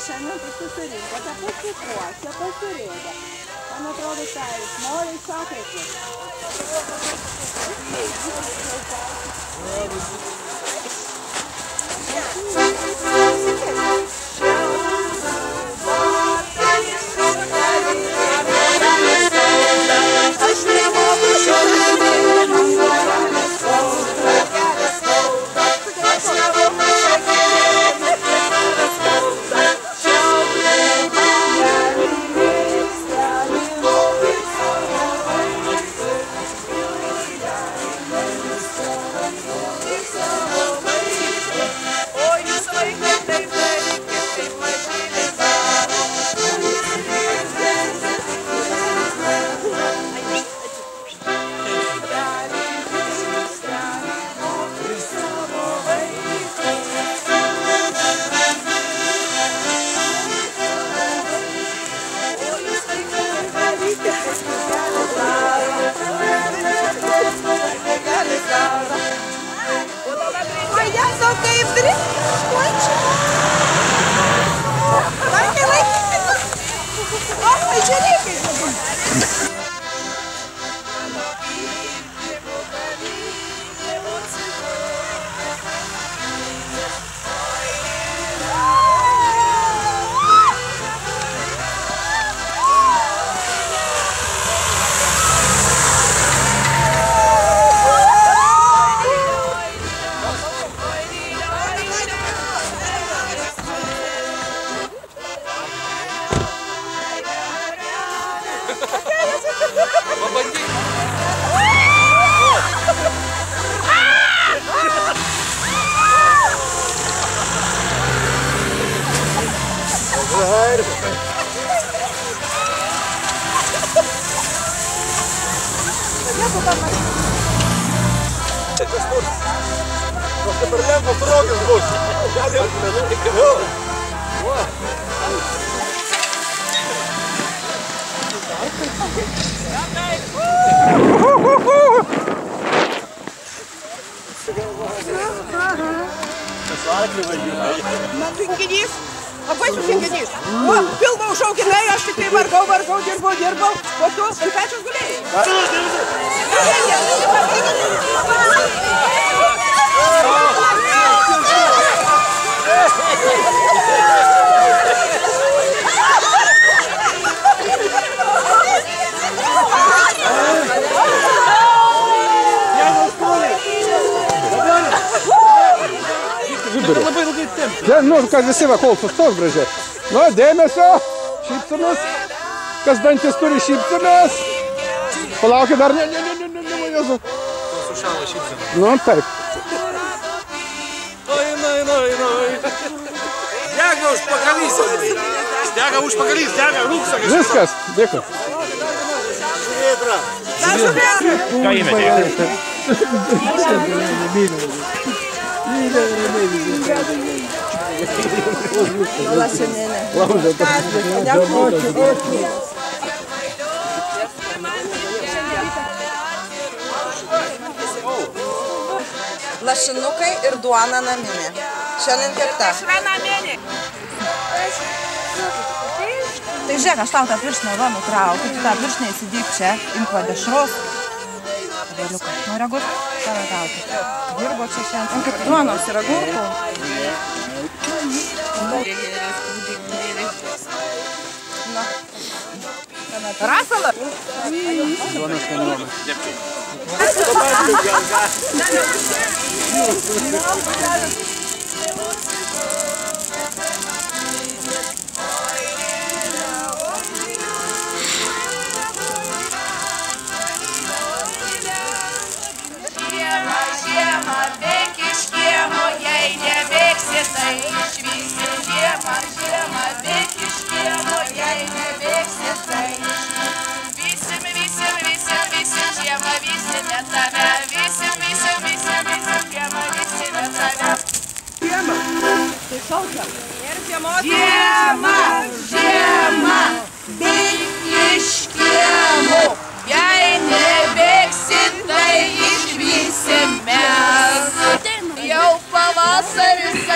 Šiandien tai susirinko, ta pasikuosia, pasirėda. Man atrodo, tai nori sakėti. Aš nemoku Tinginys, labai su tinginys. Pilvą užauginai, aš tik tai vargau, dirbau, o tu ant pečiaus gulėjai. Nu, kad visi va kol sustos gražiai. Nu, dėmesio, šypsomės. Kas dantis turi šypsomės. Palaukit dar, ne, Jėzu. Sušalo šypsomės. Nu, taip. Dega užpakalys. Dega užpakalys, dega rūksakas. Viskas, dėkui. Ką įmetė? Lašinukai ir duona naminė. Šiandien kepta. Tai žiūrėk, aš tau tą pirštinę va nutraukiu, tu tą pirštinę įsidėk čia, imk va dešros. Vėliuką, nori agurkų? Tave gauti. Dirbo čia šiandien. Kaip duonos ir agurkų. Rasalą? Duonos kaniuomas. Žiemą bėk iš kiemo, jei nebėgsi, tai išvysi. Žiemą bėk iš kiemo, jei nebėgsi, tai išvysi. Vysim, žiemą vysime tave. Vysim, žiemą vysime Žiema, žiema, bikiškiemu. Jei nebėgsi, tai išvysim mes. Jau pavasaris